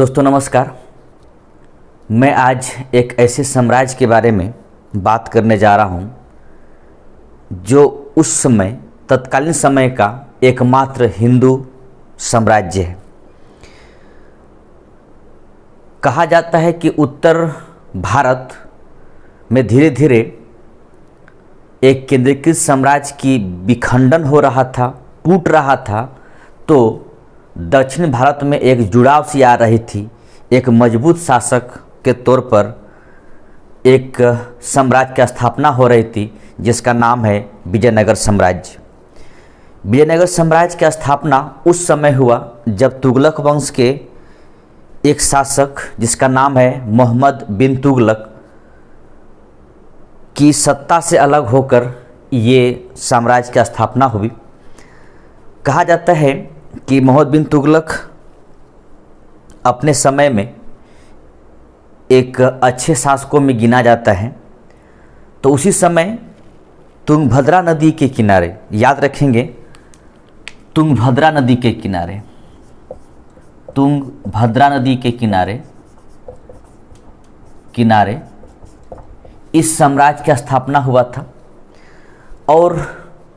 दोस्तों नमस्कार। मैं आज एक ऐसे साम्राज्य के बारे में बात करने जा रहा हूं जो उस समय तत्कालीन समय का एकमात्र हिंदू साम्राज्य है। कहा जाता है कि उत्तर भारत में धीरे धीरे एक केंद्रीकृत साम्राज्य की विखंडन हो रहा था, टूट रहा था, तो दक्षिण भारत में एक जुड़ाव सी आ रही थी। एक मजबूत शासक के तौर पर एक साम्राज्य की स्थापना हो रही थी जिसका नाम है विजयनगर साम्राज्य। विजयनगर साम्राज्य की स्थापना उस समय हुआ जब तुगलक वंश के एक शासक जिसका नाम है मोहम्मद बिन तुगलक की सत्ता से अलग होकर ये साम्राज्य की स्थापना हुई। कहा जाता है कि मोहम्मद बिन तुगलक अपने समय में एक अच्छे शासकों में गिना जाता है। तो उसी समय तुंगभद्रा नदी के किनारे, याद रखेंगे, तुंगभद्रा नदी के किनारे, तुंगभद्रा नदी के किनारे इस साम्राज्य की स्थापना हुआ था। और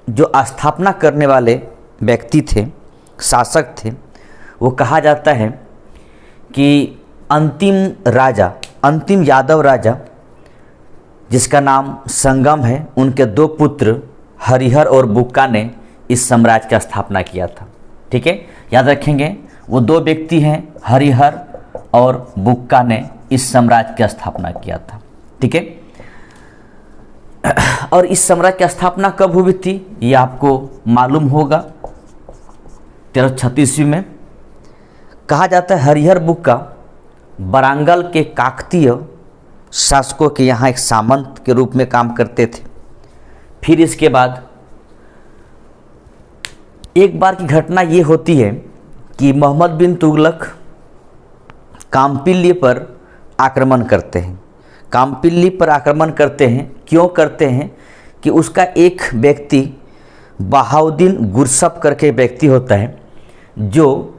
जो स्थापना करने वाले व्यक्ति थे, शासक थे, वो कहा जाता है कि अंतिम यादव राजा जिसका नाम संगम है, उनके दो पुत्र हरिहर और बुक्का ने इस साम्राज्य की स्थापना किया था। ठीक है, याद रखेंगे, वो दो व्यक्ति हैं, हरिहर और बुक्का ने इस साम्राज्य की स्थापना किया था। ठीक है, और इस साम्राज्य की स्थापना कब हुई थी ये आपको मालूम होगा, 1336 ईस्वी में। कहा जाता है हरिहर बुक्का वारंगल के काकतीय शासकों के यहाँ एक सामंत के रूप में काम करते थे। फिर इसके बाद एक बार की घटना ये होती है कि मोहम्मद बिन तुगलक कामपिल्ली पर आक्रमण करते हैं। कामपिल्ली पर आक्रमण करते हैं, क्यों करते हैं कि उसका एक व्यक्ति बहाउद्दीन गुरसप करके व्यक्ति होता है जो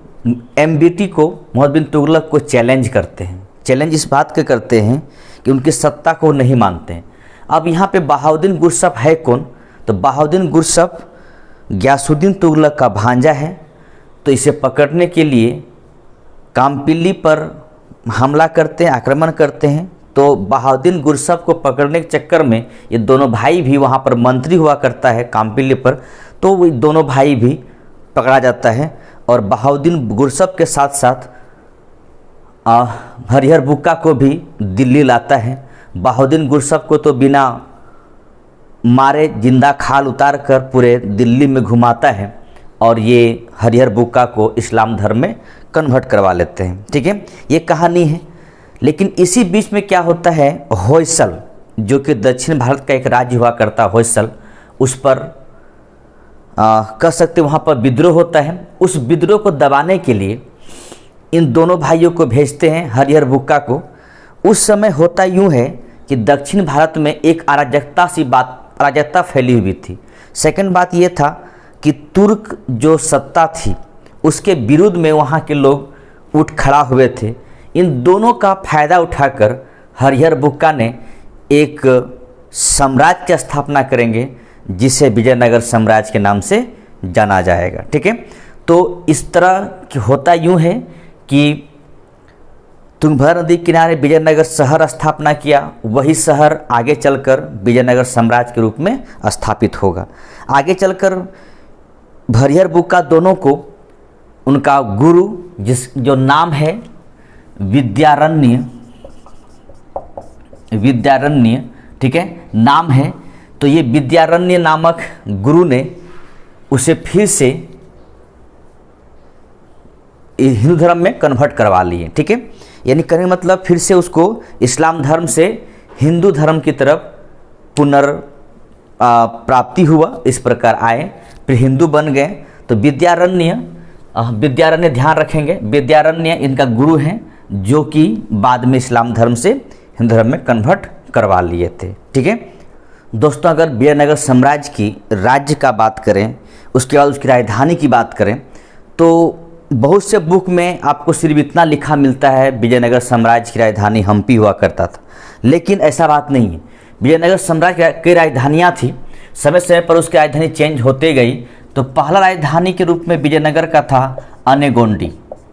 एमबीटी को, मोहम्मद बिन तुगलक को चैलेंज करते हैं। चैलेंज इस बात के करते हैं कि उनकी सत्ता को नहीं मानते हैं। अब यहाँ पे बहाउद्दीन गुरसप है कौन? तो बहाउद्दीन गुरसप गयासुद्दीन तुगलक का भांजा है। तो इसे पकड़ने के लिए कामपिल्ली पर हमला करते हैं, आक्रमण करते हैं। तो बहाउद्दीन गुरसप को पकड़ने के चक्कर में ये दोनों भाई भी, वहाँ पर मंत्री हुआ करता है कामपिल्ली पर, तो वो दोनों भाई भी पकड़ा जाता है। और बहाउद्दीन गुरसप के साथ साथ हरिहर बुक्का को भी दिल्ली लाता है। बहाउद्दीन गुरसप को तो बिना मारे जिंदा खाल उतार कर पूरे दिल्ली में घुमाता है और ये हरिहर बुक्का को इस्लाम धर्म में कन्वर्ट करवा लेते हैं। ठीक है, ये कहानी है। लेकिन इसी बीच में क्या होता है, होयसल जो कि दक्षिण भारत का एक राज्य हुआ करता, होयसल, उस पर कह सकते वहाँ पर विद्रोह होता है। उस विद्रोह को दबाने के लिए इन दोनों भाइयों को भेजते हैं, हरिहर बुक्का को। उस समय होता यूँ है कि दक्षिण भारत में एक अराजकता फैली हुई थी। सेकंड बात ये था कि तुर्क जो सत्ता थी उसके विरुद्ध में वहाँ के लोग उठ खड़ा हुए थे। इन दोनों का फायदा उठाकर हरिहर बुक्का ने एक साम्राज्य की स्थापना करेंगे जिसे विजयनगर साम्राज्य के नाम से जाना जाएगा। ठीक है, तो इस तरह होता यूँ है कि तुंगभद्रा नदी किनारे विजयनगर शहर स्थापना किया। वही शहर आगे चलकर विजयनगर साम्राज्य के रूप में स्थापित होगा। आगे चलकर हरिहर बुक्का दोनों को उनका गुरु जो नाम है विद्यारण्य, ठीक है, नाम है, तो ये विद्यारण्य नामक गुरु ने उसे फिर से हिंदू धर्म में कन्वर्ट करवा लिए। ठीक है, यानी कहने मतलब फिर से उसको इस्लाम धर्म से हिंदू धर्म की तरफ प्राप्ति हुआ। इस प्रकार आए, फिर हिंदू बन गए। तो विद्यारण्य ध्यान रखेंगे, विद्यारण्य इनका गुरु हैं जो कि बाद में इस्लाम धर्म से हिंदू धर्म में कन्वर्ट करवा लिए थे। ठीक है दोस्तों, अगर विजयनगर साम्राज्य की राज्य का बात करें, उसके बाद उसकी राजधानी की बात करें, तो बहुत से बुक में आपको सिर्फ इतना लिखा मिलता है विजयनगर साम्राज्य की राजधानी हम्पी हुआ करता था, लेकिन ऐसा बात नहीं है। विजयनगर साम्राज्य की राजधानियाँ थी, समय समय पर उसकी राजधानी चेंज होते गई। तो पहला राजधानी के रूप में विजयनगर का था अनेगोंडी,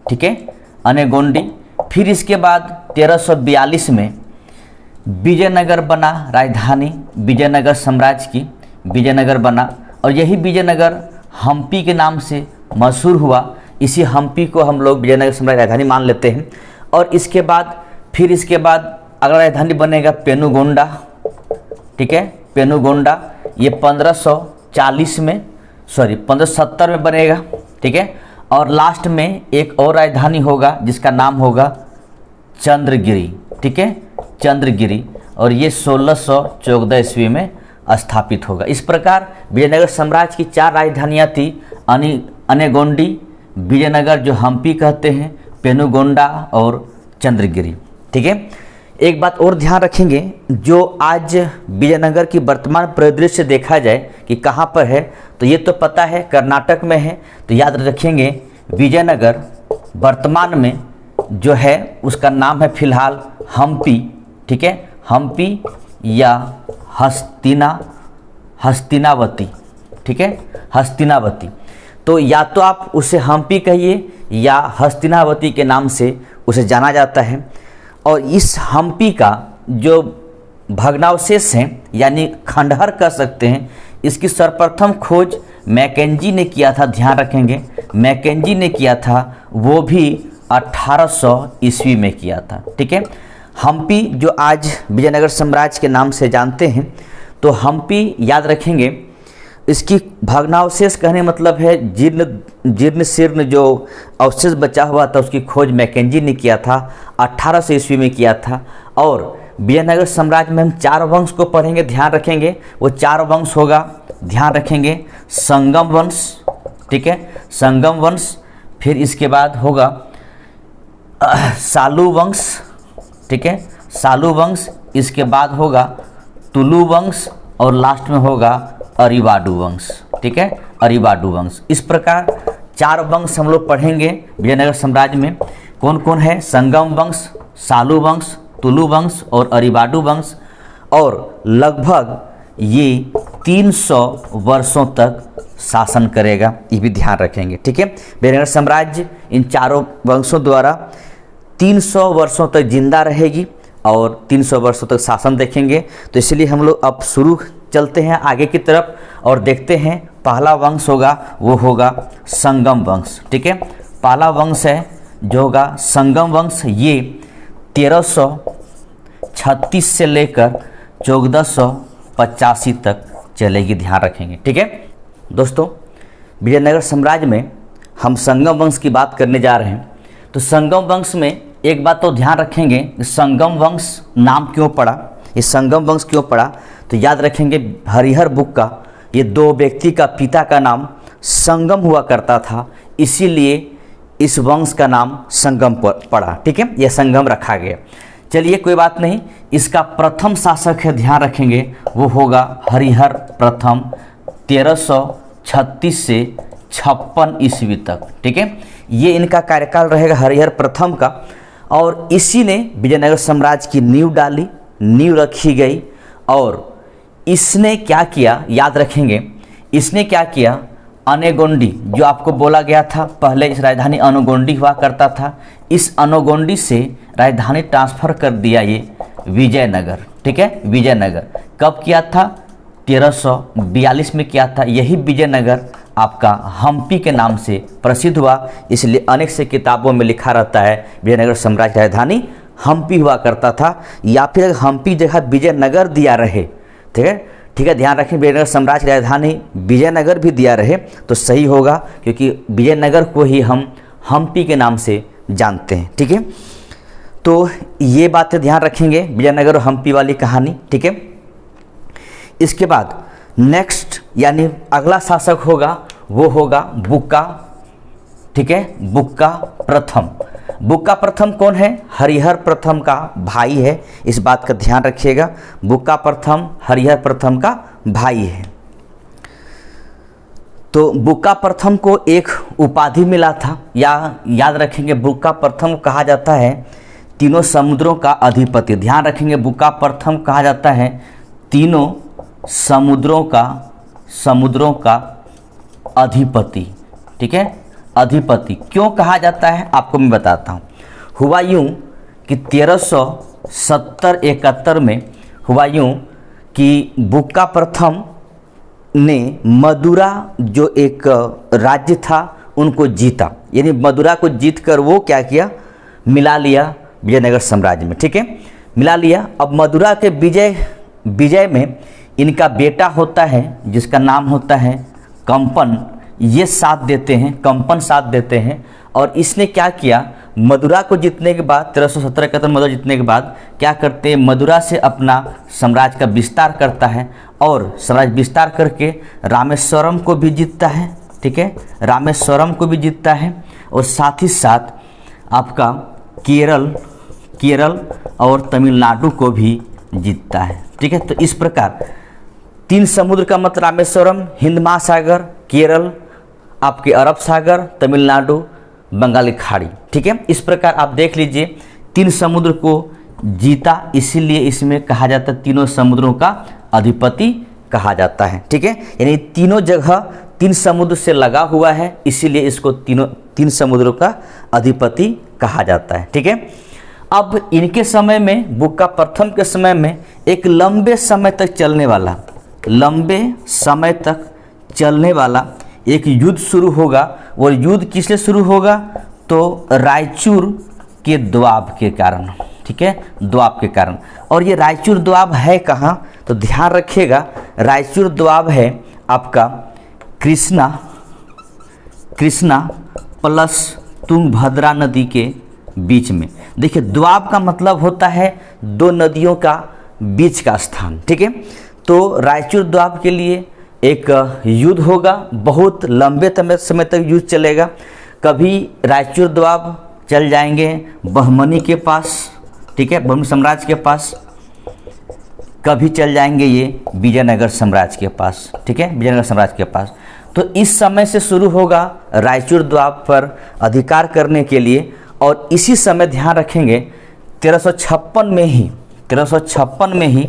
ठीक है, अनेगोंडी। फिर इसके बाद 1342 में विजयनगर बना राजधानी, विजयनगर साम्राज्य की विजयनगर बना, और यही विजयनगर हम्पी के नाम से मशहूर हुआ। इसी हम्पी को हम लोग विजयनगर साम्राज्य राजधानी मान लेते हैं। और इसके बाद फिर इसके बाद अगला राजधानी बनेगा पेनुगोंडा, ठीक है, पेनुगोंडा। ये 1570 में बनेगा, ठीक है। और लास्ट में एक और राजधानी होगा जिसका नाम होगा चंद्रगिरी, ठीक है, चंद्रगिरी, और ये 1614 ईस्वी में स्थापित होगा। इस प्रकार विजयनगर साम्राज्य की 4 राजधानियाँ थी, अनेगोंडी, विजयनगर जो हम्पी कहते हैं, पेनुगोंडा और चंद्रगिरी, ठीक है। एक बात और ध्यान रखेंगे, जो आज विजयनगर की वर्तमान परिदृश्य देखा जाए कि कहाँ पर है, तो ये तो पता है कर्नाटक में है। तो याद रखेंगे विजयनगर वर्तमान में जो है उसका नाम है फिलहाल हम्पी, ठीक है, हम्पी या हस्तिनावती, ठीक है, हस्तिनावती। तो या तो आप उसे हम्पी कहिए या हस्तिनावती के नाम से उसे जाना जाता है। और इस हम्पी का जो भग्नावशेष हैं यानी खंडहर कह सकते हैं, इसकी सर्वप्रथम खोज मैकेंजी ने किया था। ध्यान रखेंगे मैकेंजी ने किया था, वो भी 1800 ईस्वी में किया था, ठीक है। हम्पी जो आज विजयनगर साम्राज्य के नाम से जानते हैं, तो हम्पी याद रखेंगे इसकी भग्नावशेष कहने मतलब है जीर्ण शीर्ण जो अवशेष बचा हुआ था उसकी खोज मैकेंजी ने किया था, 1800 ईस्वी में किया था। और विजयनगर साम्राज्य में हम 4 वंश को पढ़ेंगे, ध्यान रखेंगे वो 4 वंश होगा, ध्यान रखेंगे संगम वंश, ठीक है, संगम वंश। फिर इसके बाद होगा सालू वंश, ठीक है, सालू वंश। इसके बाद होगा तुलु वंश और लास्ट में होगा अरिवाडू वंश, ठीक है, अरिवाडू वंश। इस प्रकार 4 वंश हम लोग पढ़ेंगे विजयनगर साम्राज्य में। कौन कौन है? संगम वंश, सालू वंश, तुलु वंश और अरिवाडू वंश। और लगभग ये 300 वर्षों तक शासन करेगा, ये भी ध्यान रखेंगे, ठीक है। विजयनगर साम्राज्य इन 4 वंशों द्वारा 300 वर्षों तक जिंदा रहेगी और 300 वर्षों तक शासन देखेंगे। तो इसलिए हम लोग अब शुरू चलते हैं आगे की तरफ और देखते हैं। पहला वंश होगा वो होगा संगम वंश, ठीक है। पहला वंश है जो होगा संगम वंश। ये 1336 से लेकर 1485 तक चलेगी, ध्यान रखेंगे, ठीक है। दोस्तों विजयनगर साम्राज्य में हम संगम वंश की बात करने जा रहे हैं। तो संगम वंश में एक बात तो ध्यान रखेंगे, संगम वंश नाम क्यों पड़ा, ये संगम वंश क्यों पड़ा? तो याद रखेंगे हरिहर बुक का ये 2 व्यक्ति का पिता का नाम संगम हुआ करता था, इसीलिए इस वंश का नाम संगम पड़ा, ठीक है, यह संगम रखा गया। चलिए कोई बात नहीं। इसका प्रथम शासक है, ध्यान रखेंगे, वो होगा हरिहर प्रथम 1336 से 56 ईस्वी तक, ठीक है। ये इनका कार्यकाल रहेगा हरिहर प्रथम का। और इसी ने विजयनगर साम्राज्य की नींव डाली, नींव रखी गई। और इसने क्या किया, याद रखेंगे, इसने क्या किया, अनेगोंडी जो आपको बोला गया था पहले, इस राजधानी अनेगोंडी हुआ करता था, इस अनेगोंडी से राजधानी ट्रांसफ़र कर दिया ये विजयनगर, ठीक है, विजयनगर। कब किया था? 1342 में किया था। यही विजयनगर आपका हम्पी के नाम से प्रसिद्ध हुआ, इसलिए अनेक से किताबों में लिखा रहता है विजयनगर साम्राज्य राजधानी हम्पी हुआ करता था। या फिर अगर हम्पी जगह विजयनगर दिया रहे, ठीक है, ठीक है, ध्यान रखें विजयनगर साम्राज्य राजधानी विजयनगर भी दिया रहे तो सही होगा, क्योंकि विजयनगर को ही हम हम्पी के नाम से जानते हैं, ठीक है। तो ये बातें ध्यान रखेंगे, विजयनगर और हम्पी वाली कहानी, ठीक है। इसके बाद नेक्स्ट यानी अगला शासक होगा वो होगा बुक्का, ठीक है, बुक्का प्रथम। बुक्का प्रथम कौन है? हरिहर प्रथम का भाई है, इस बात का ध्यान रखिएगा। बुक्का प्रथम हरिहर प्रथम का भाई है। तो बुक्का प्रथम को एक उपाधि मिला था, या याद रखेंगे बुक्का प्रथम कहा जाता है तीनों समुद्रों का अधिपति। ध्यान रखेंगे बुक्का प्रथम कहा जाता है तीनों समुद्रों का अधिपति। ठीक है, अधिपति क्यों कहा जाता है आपको मैं बताता हूँ। हुआ यूँ कि 1370-71 में हुआ यूँ कि बुक्का प्रथम ने मदुरा जो एक राज्य था उनको जीता, यानी मदुरा को जीतकर वो क्या किया, मिला लिया विजयनगर साम्राज्य में। ठीक है, मिला लिया। अब मदुरा के विजय में इनका बेटा होता है जिसका नाम होता है कंपन, ये साथ देते हैं, कंपन साथ देते हैं। और इसने क्या किया, मदुरा को जीतने के बाद 1370-71 मदुरा जीतने के बाद क्या करते हैं, मदुरा से अपना साम्राज्य का विस्तार करता है और साम्राज्य विस्तार करके रामेश्वरम को भी जीतता है। ठीक है, रामेश्वरम को भी जीतता है और साथ ही साथ आपका केरल और तमिलनाडु को भी जीतता है। ठीक है, तो इस प्रकार 3 समुद्र का मतलब रामेश्वरम, हिंद महासागर, केरल, आपके अरब सागर, तमिलनाडु, बंगाली खाड़ी। ठीक है, इस प्रकार आप देख लीजिए 3 समुद्र को जीता, इसीलिए इसमें कहा जाता है तीनों समुद्रों का अधिपति कहा जाता है। ठीक है, यानी तीनों जगह 3 समुद्र से लगा हुआ है, इसीलिए इसको 3 समुद्रों का अधिपति कहा जाता है। ठीक है, अब इनके समय में, बुक्का प्रथम के समय में एक लंबे समय तक चलने वाला एक युद्ध शुरू होगा। और युद्ध किससे शुरू होगा, तो रायचूर के द्वाब के कारण। ठीक है, द्वाब के कारण। और ये रायचूर द्वाब है कहाँ, तो ध्यान रखिएगा रायचूर द्वाब है आपका कृष्णा प्लस तुंगभद्रा नदी के बीच में। देखिए द्वाब का मतलब होता है 2 नदियों का बीच का स्थान। ठीक है, तो रायचूर द्वाब के लिए एक युद्ध होगा, बहुत लंबे समय तक युद्ध चलेगा। कभी रायचूर द्वाब चल जाएंगे बहमनी के पास, ठीक है, बहमनी साम्राज्य के पास, कभी चल जाएंगे ये विजयनगर साम्राज्य के पास। ठीक है, विजयनगर साम्राज्य के पास। तो इस समय से शुरू होगा रायचूर द्वाब पर अधिकार करने के लिए। और इसी समय ध्यान रखेंगे 1356 में ही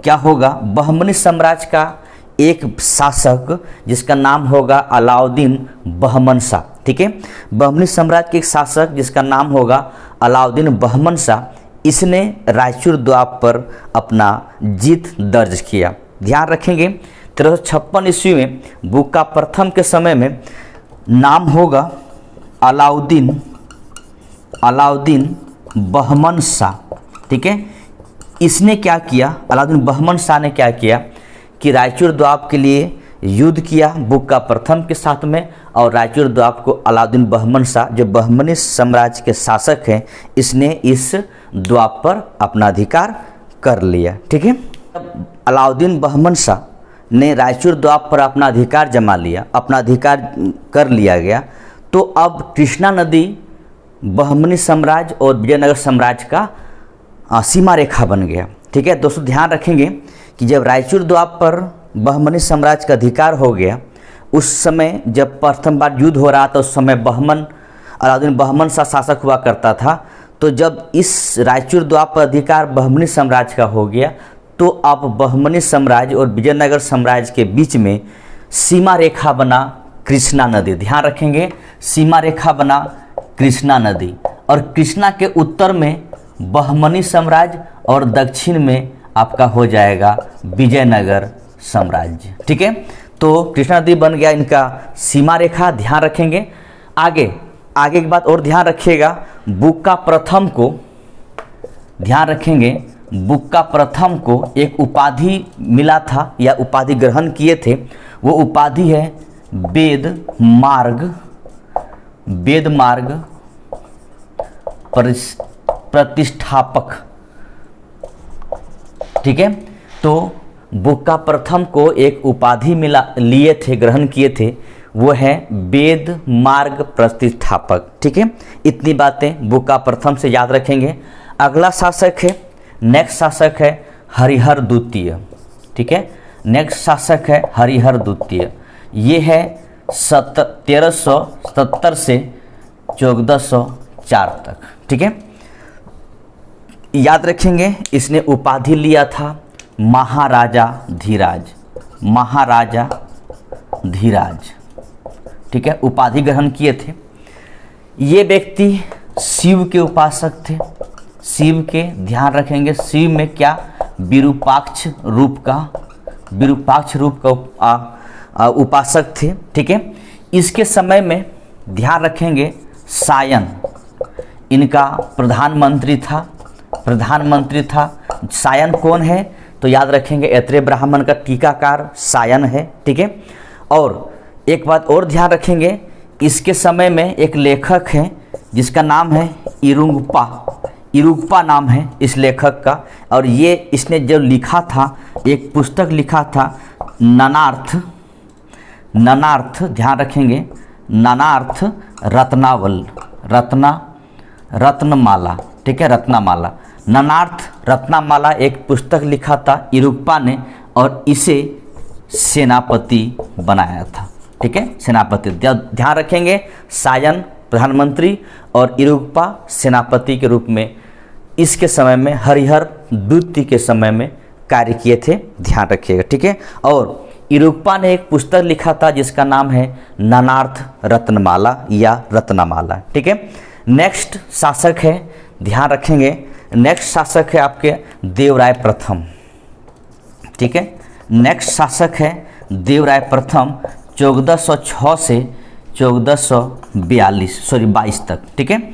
क्या होगा, बहमनी साम्राज्य का एक शासक जिसका नाम होगा अलाउद्दीन बहमन शाह। ठीक है, बहमनी साम्राज्य के एक शासक जिसका नाम होगा अलाउद्दीन बहमन शाह, इसने रायचूर द्वाब पर अपना जीत दर्ज किया। ध्यान रखेंगे 1356 ईस्वी में बुक्का प्रथम के समय में नाम होगा अलाउद्दीन बहमन शाह। ठीक है, इसने क्या किया, अलाउद्दीन बहमन शाह ने क्या किया कि रायचूर द्वाब के लिए युद्ध किया बुक्का प्रथम के साथ में। और रायचूर द्वाब को अलाउद्दीन बहमन शाह जो बहमनी साम्राज्य के शासक हैं, इसने इस द्वाब पर अपना अधिकार कर लिया। ठीक है, अलाउद्दीन बहमन शाह ने रायचूर द्वाब पर अपना अधिकार जमा लिया, अपना अधिकार कर लिया गया। तो अब कृष्णा नदी बहमनी साम्राज्य और विजयनगर साम्राज्य का सीमा रेखा बन गया। ठीक है दोस्तों, ध्यान रखेंगे कि जब रायचूर द्वाब पर बहमनी साम्राज्य का अधिकार हो गया, उस समय जब प्रथम बार युद्ध हो रहा था, उस समय अलाउद्दीन बहमन शाह शासक हुआ करता था। तो जब इस रायचूर द्वाब पर अधिकार बहमनी साम्राज्य का हो गया, तो अब बहमनी साम्राज्य और विजयनगर साम्राज्य के बीच में सीमा रेखा बना कृष्णा नदी। ध्यान रखेंगे, सीमा रेखा बना कृष्णा नदी, और कृष्णा के उत्तर में बहमनी साम्राज्य और दक्षिण में आपका हो जाएगा विजयनगर साम्राज्य। ठीक है, तो कृष्णा नदी बन गया इनका सीमा रेखा। ध्यान रखेंगे आगे की बात और ध्यान रखिएगा, बुक्का प्रथम को ध्यान रखेंगे, बुक्का प्रथम को एक उपाधि मिला था या उपाधि ग्रहण किए थे। वो उपाधि है वेद मार्ग प्रतिष्ठापक। ठीक है, तो बुक्का प्रथम को एक उपाधि लिए थे, ग्रहण किए थे, वो है वेद मार्ग प्रतिष्ठापक। ठीक है, इतनी बातें बुक्का प्रथम से याद रखेंगे। अगला शासक है, नेक्स्ट शासक है हरिहर द्वितीय। ठीक है, नेक्स्ट शासक है हरिहर द्वितीय। ये है 1370 से 1404 तक। ठीक है, याद रखेंगे इसने उपाधि लिया था महाराजा धीराज, महाराजा धीराज। ठीक है, उपाधि ग्रहण किए थे। ये व्यक्ति शिव के उपासक थे, शिव के, ध्यान रखेंगे शिव में क्या, विरूपाक्ष रूप का उपासक थे। ठीक है, इसके समय में ध्यान रखेंगे सायन इनका प्रधानमंत्री था। सायन कौन है तो याद रखेंगे ऐत्रेय ब्राह्मण का टीकाकार सायन है। ठीक है, और एक बात और ध्यान रखेंगे, इसके समय में एक लेखक है जिसका नाम है इरुग्पा नाम है इस लेखक का, और ये इसने जो लिखा था, एक पुस्तक लिखा था ननार्थ, ध्यान रखेंगे ननार्थ रत्नमाला। ठीक है, रत्नमाला, ननार्थ रत्नमाला एक पुस्तक लिखा था इरुग्पा ने, और इसे सेनापति बनाया था। ठीक है, सेनापति, ध्यान रखेंगे सायन प्रधानमंत्री और इरुग्पा सेनापति के रूप में इसके समय में हरिहर द्वितीय के समय में कार्य किए थे, ध्यान रखिएगा। ठीक है, और इरुग्पा ने एक पुस्तक लिखा था जिसका नाम है ननार्थ रत्नमाला या रत्नमाला। ठीक है, नेक्स्ट शासक है, ध्यान रखेंगे नेक्स्ट शासक है आपके देवराय प्रथम। ठीक है, नेक्स्ट शासक है देवराय प्रथम 1406 से 22 तक। ठीक है,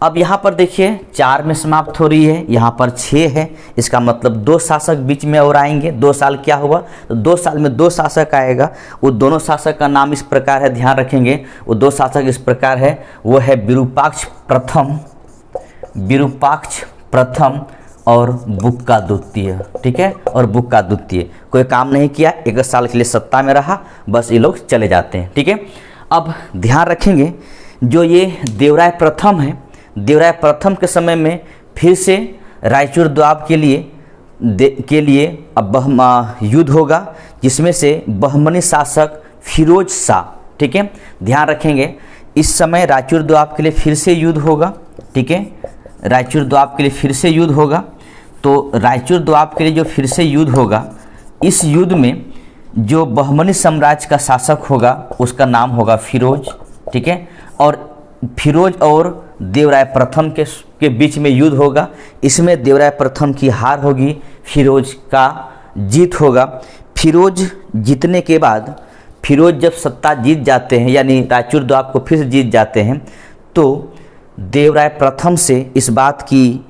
अब यहाँ पर देखिए 4 में समाप्त हो रही है, यहाँ पर 6 है, इसका मतलब 2 शासक बीच में और आएंगे। 2 साल क्या हुआ तो 2 साल में 2 शासक आएगा। वो दोनों शासक का नाम इस प्रकार है, ध्यान रखेंगे वो 2 शासक इस प्रकार है, वो है विरूपाक्ष प्रथम और बुक्का द्वितीय। ठीक है, और बुक्का द्वितीय कोई काम नहीं किया, 1 साल के लिए सत्ता में रहा, बस ये लोग चले जाते हैं। ठीक है, अब ध्यान रखेंगे जो ये देवराय प्रथम है, देवराय प्रथम के समय में फिर से रायचूर द्वाब के लिए अब युद्ध होगा, जिसमें से बहमनी शासक फिरोज शाह। ठीक है, ध्यान रखेंगे इस समय रायचूर द्वाब के लिए फिर से युद्ध होगा। ठीक है, रायचूर द्वाब के लिए फिर से युद्ध होगा, तो रायचूर द्वाब के लिए जो फिर से युद्ध होगा, इस युद्ध में जो बहमनी साम्राज्य का शासक होगा उसका नाम होगा फिरोज। ठीक है, और फिरोज और देवराय प्रथम के बीच में युद्ध होगा, इसमें देवराय प्रथम की हार होगी, फिरोज का जीत होगा। फिरोज जीतने के बाद, फिरोज जब सत्ता जीत जाते हैं यानी रायचूर द्वाब को फिर से जीत जाते हैं, तो देवराय प्रथम से इस बात की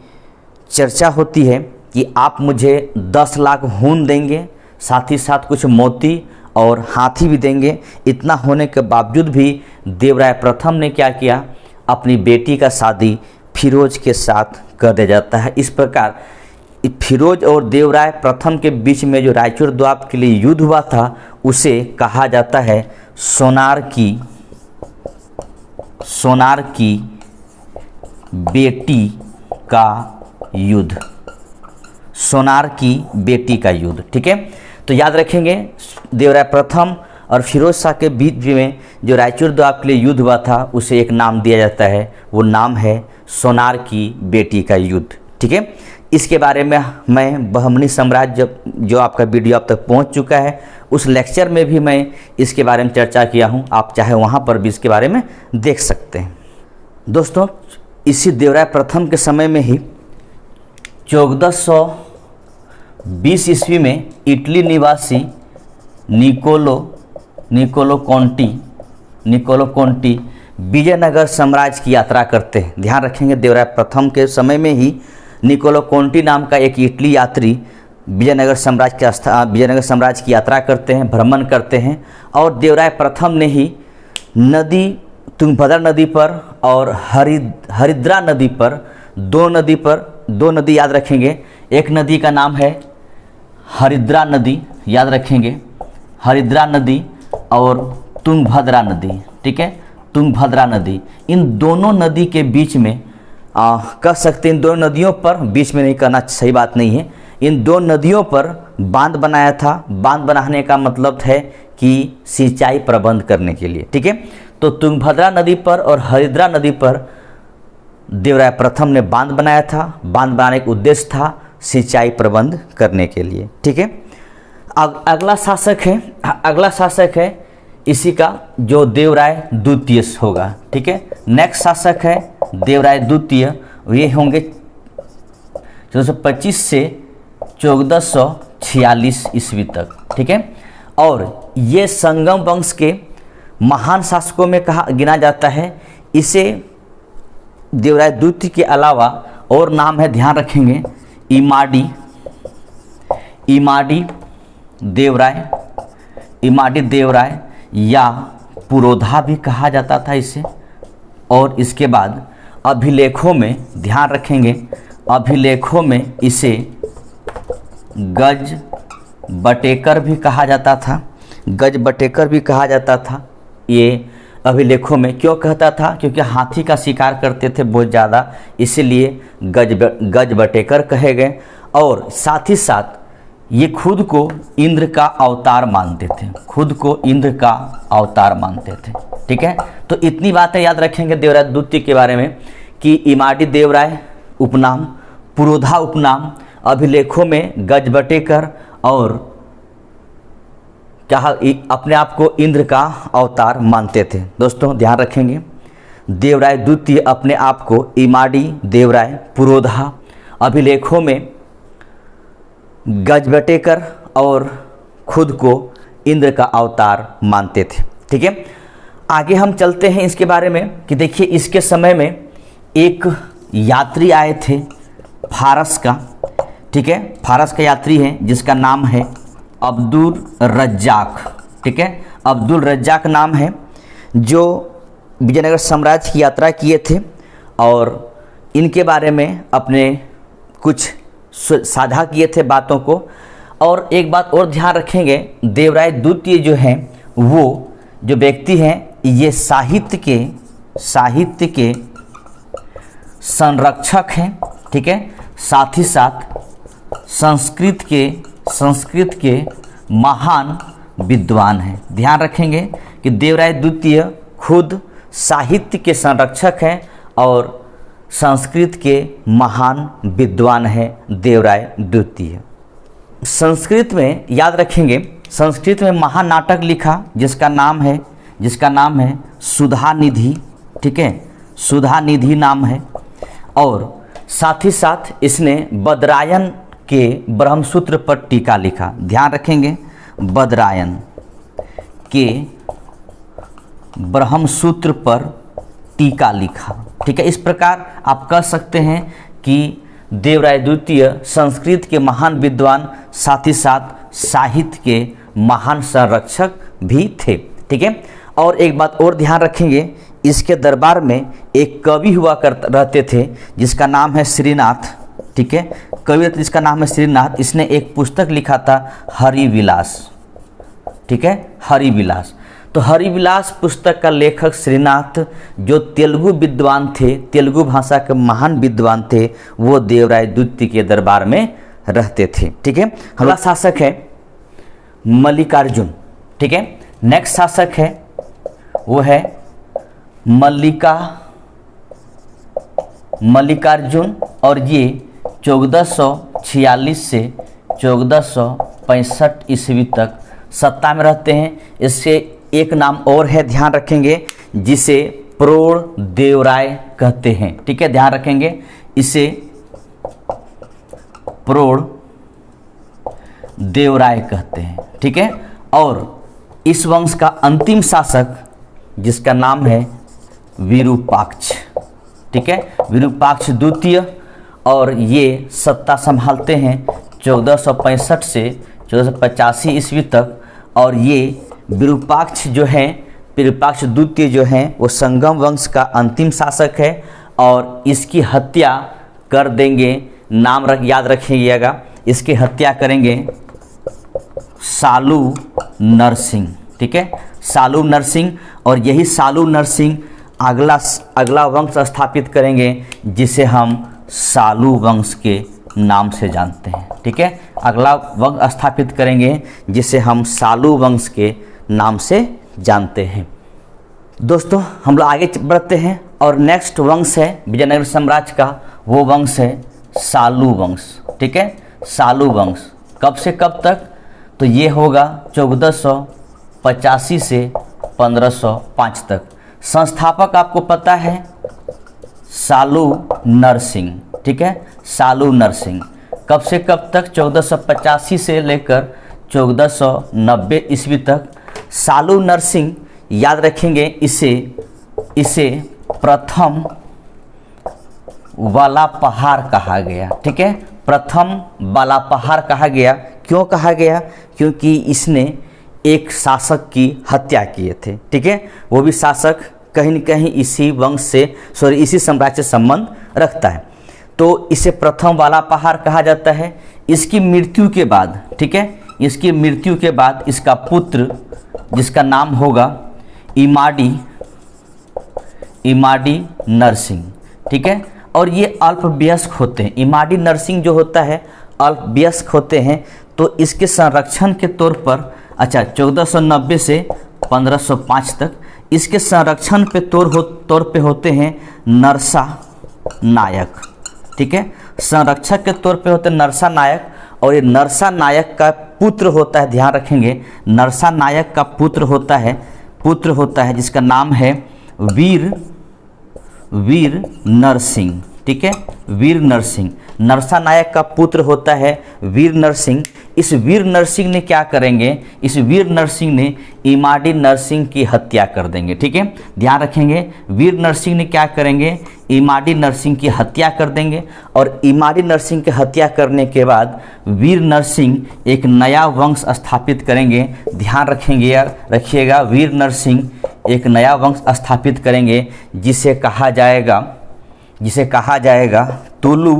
चर्चा होती है कि आप मुझे 10 लाख खून देंगे, साथ ही साथ कुछ मोती और हाथी भी देंगे। इतना होने के बावजूद भी देवराय प्रथम ने क्या किया, अपनी बेटी का शादी फिरोज के साथ कर दिया जाता है। इस प्रकार फिरोज और देवराय प्रथम के बीच में जो रायचूर द्वाब के लिए युद्ध हुआ था उसे कहा जाता है सोनार की बेटी का युद्ध, सोनार की बेटी का युद्ध। ठीक है, तो याद रखेंगे देवराय प्रथम और फिरोज शाह के बीच में जो रायचूर द्वाब के लिए युद्ध हुआ था उसे एक नाम दिया जाता है, वो नाम है सोनार की बेटी का युद्ध। ठीक है, इसके बारे में मैं बहमनी साम्राज्य जो आपका वीडियो अब तक पहुंच चुका है, उस लेक्चर में भी मैं इसके बारे में चर्चा किया हूं, आप चाहे वहां पर भी इसके बारे में देख सकते हैं। दोस्तों, इसी देवराय प्रथम के समय में ही 1420 ईस्वी में इटली निवासी निकोलो कोंटी विजयनगर साम्राज्य की यात्रा करते हैं। ध्यान रखेंगे देवराय प्रथम के समय में ही निकोलो कोंटी नाम का एक इटली यात्री विजयनगर साम्राज्य की यात्रा करते हैं, भ्रमण करते हैं, और देवराय प्रथम ने ही तुंगभद्रा नदी पर और हरिद्रा नदी पर, दो नदी याद रखेंगे, एक नदी का नाम है हरिद्रा नदी, याद रखेंगे हरिद्रा नदी, और तुंगभद्रा नदी। ठीक है, तुंगभद्रा नदी, इन दोनों नदी के बीच में कह सकते हैं इन दो नदियों पर, बीच में नहीं कहना सही बात नहीं है, इन दो नदियों पर बांध बनाया था। बांध बनाने का मतलब है कि सिंचाई प्रबंध करने के लिए, ठीक है। तो तुंगभद्रा नदी पर और हरिद्रा नदी पर देवराय प्रथम ने बांध बनाया था। बांध बनाने का उद्देश्य था सिंचाई प्रबंध करने के लिए, ठीक है। अगला शासक है इसी का जो देवराय द्वितीय होगा, ठीक है। नेक्स्ट शासक है देवराय द्वितीय, ये होंगे 1425 से 1446 ईस्वी तक, ठीक है। और ये संगम वंश के महान शासकों में गिना जाता है। इसे देवराय द्वितीय के अलावा और नाम है, ध्यान रखेंगे, इमाडी देवराय या पुरोधा भी कहा जाता था इसे। और इसके बाद अभिलेखों में, ध्यान रखेंगे, अभिलेखों में इसे गज बटेकर भी कहा जाता था। ये अभिलेखों में क्यों कहता था? क्योंकि हाथी का शिकार करते थे बहुत ज़्यादा, इसीलिए गज बटेकर कहे गए। और साथ ही साथ ये खुद को इंद्र का अवतार मानते थे, ठीक है। तो इतनी बातें याद रखेंगे देवराय द्वितीय के बारे में कि इमाडी देवराय उपनाम, पुरोधा उपनाम, अभिलेखों में गज बटेकर और क्या अपने आप को इंद्र का अवतार मानते थे। दोस्तों ध्यान रखेंगे, देवराय द्वितीय अपने आप को इमाडी देवराय, पुरोधा, अभिलेखों में गज बटेकर और खुद को इंद्र का अवतार मानते थे, ठीक है। आगे हम चलते हैं इसके बारे में कि देखिए इसके समय में एक यात्री आए थे फारस का, ठीक है। फारस का यात्री है जिसका नाम है अब्दुल रज्जाक, ठीक है। अब्दुल रज्जाक नाम है, जो विजयनगर साम्राज्य की यात्रा किए थे और इनके बारे में अपने कुछ साझा किए थे बातों को। और एक बात और ध्यान रखेंगे, देवराय द्वितीय जो हैं वो जो व्यक्ति हैं ये साहित्य के संरक्षक हैं, ठीक है। साथ ही साथ संस्कृत के महान विद्वान हैं। ध्यान रखेंगे कि देवराय द्वितीय खुद साहित्य के संरक्षक हैं और संस्कृत के महान विद्वान हैं देवराय द्वितीय। संस्कृत में याद रखेंगे, संस्कृत में महानाटक लिखा जिसका नाम है सुधा निधि, ठीक है। सुधा निधि नाम है। और साथ ही साथ इसने बदरायन के ब्रह्मसूत्र पर टीका लिखा। ध्यान रखेंगे, बदरायन के ब्रह्मसूत्र पर टीका लिखा, ठीक है। इस प्रकार आप कह सकते हैं कि देवराय द्वितीय संस्कृत के महान विद्वान, साथ ही साथ साहित्य के महान संरक्षक भी थे, ठीक है। और एक बात और ध्यान रखेंगे, इसके दरबार में एक कवि हुआ रहते थे जिसका नाम है श्रीनाथ, ठीक है। कवि जिसका नाम है श्रीनाथ, इसने एक पुस्तक लिखा था हरिविलास, ठीक है, हरिविलास। तो हरिविलास पुस्तक का लेखक श्रीनाथ जो तेलुगु विद्वान थे, तेलुगु भाषा के महान विद्वान थे, वो देवराय द्वितीय के दरबार में रहते थे, ठीक है। अगला शासक है मल्लिकार्जुन, ठीक है। नेक्स्ट शासक है वो है मल्लिकार्जुन और ये 1446 से 1465 ईस्वी तक सत्ता में रहते हैं। इससे एक नाम और है, ध्यान रखेंगे, जिसे प्रोड़ देवराय कहते हैं, ठीक है। ध्यान रखेंगे, इसे प्रोड़ देवराय कहते हैं, ठीक है। और इस वंश का अंतिम शासक जिसका नाम है विरूपाक्ष, ठीक है, विरूपाक्ष द्वितीय। और ये सत्ता संभालते हैं 1465 से 1485 ईस्वी तक। और ये विरूपाक्ष जो हैं, विरूपाक्ष द्वितीय जो हैं, वो संगम वंश का अंतिम शासक है। और इसकी हत्या कर देंगे, नाम याद रखिएगा, इसकी हत्या करेंगे सालू नरसिंह, ठीक है, सालू नरसिंह। और यही सालू नरसिंह अगला वंश स्थापित करेंगे जिसे हम सालू वंश के नाम से जानते हैं। ठीक है, अगला वंश स्थापित करेंगे जिसे हम सालू वंश के नाम से जानते हैं। दोस्तों हम लोग आगे बढ़ते हैं और नेक्स्ट वंश है विजयनगर साम्राज्य का, वो वंश है सालू वंश। ठीक है, सालू वंश कब से कब तक, तो ये होगा 1485 से 1505 तक। संस्थापक आपको पता है सालू नरसिंह। ठीक है, सालू नरसिंह कब से कब तक, 1485 से लेकर 1490 ईस्वी तक। सालू नरसिंह याद रखेंगे, इसे प्रथम वाला पहाड़ कहा गया। ठीक है, प्रथम वाला पहाड़ कहा गया। क्यों कहा गया, क्योंकि इसने एक शासक की हत्या किए थे। ठीक है, वो भी शासक कहीं न कहीं इसी वंश से इसी साम्राज्य से संबंध रखता है, तो इसे प्रथम वाला पहाड़ कहा जाता है। इसकी मृत्यु के बाद, ठीक है, इसकी मृत्यु के बाद इसका पुत्र जिसका नाम होगा इमाडी नरसिंह। ठीक है, और ये अल्पवयस्क होते हैं। इमाडी नरसिंह जो होता है अल्पवयस्क होते हैं, तो इसके संरक्षण के तौर पर 1490 से 1505 तक इसके संरक्षण पे तौर पे होते हैं नरसा नायक। ठीक है, संरक्षक के तौर पे होते हैं नरसा नायक, और ये नरसा नायक का पुत्र होता है, ध्यान रखेंगे, नरसा नायक का पुत्र होता है जिसका नाम है वीर नरसिंह। ठीक है, वीर नरसिंह, नरसा नायक का पुत्र होता है वीर नरसिंह। इस वीर नरसिंह ने क्या करेंगे, इस वीर नरसिंह ने इमाडी नरसिंह की हत्या कर देंगे। ठीक है, ध्यान रखेंगे, वीर नरसिंह ने क्या करेंगे, इमाडी नरसिंह की हत्या कर देंगे, और इमाडी नरसिंह की हत्या करने के बाद वीर नरसिंह एक नया वंश स्थापित करेंगे। ध्यान रखिएगा, वीर नरसिंह एक नया वंश स्थापित करेंगे जिसे कहा जाएगा तुलु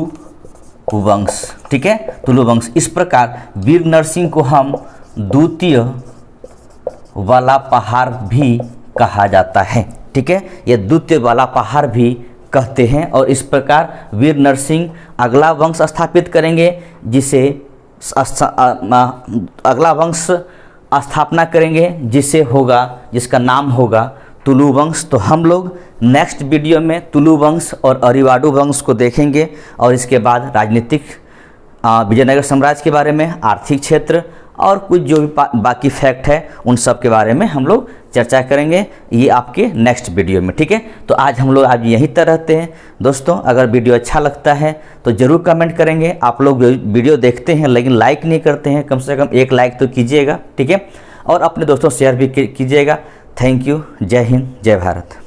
वंश। ठीक है, तुलु वंश। इस प्रकार वीर नरसिंह को हम द्वितीय वाला पहाड़ भी कहा जाता है। ठीक है, ये द्वितीय वाला पहाड़ भी कहते हैं। और इस प्रकार वीर नरसिंह अगला वंश स्थापित करेंगे जिसे अगला वंश स्थापना करेंगे जिसका नाम होगा तुलु वंश। तो हम लोग नेक्स्ट वीडियो में तुलु वंश और अरिवाडू वंश को देखेंगे, और इसके बाद राजनीतिक विजयनगर साम्राज्य के बारे में, आर्थिक क्षेत्र और कुछ जो भी बाकी फैक्ट है उन सब के बारे में हम लोग चर्चा करेंगे, ये आपके नेक्स्ट वीडियो में। ठीक है, तो आज हम लोग यहीं तक रहते हैं। दोस्तों अगर वीडियो अच्छा लगता है तो ज़रूर कमेंट करेंगे। आप लोग वीडियो देखते हैं लेकिन लाइक नहीं करते हैं, कम से कम एक लाइक तो कीजिएगा। ठीक है, और अपने दोस्तों शेयर भी कीजिएगा। Thank you. जय हिंद, जय भारत।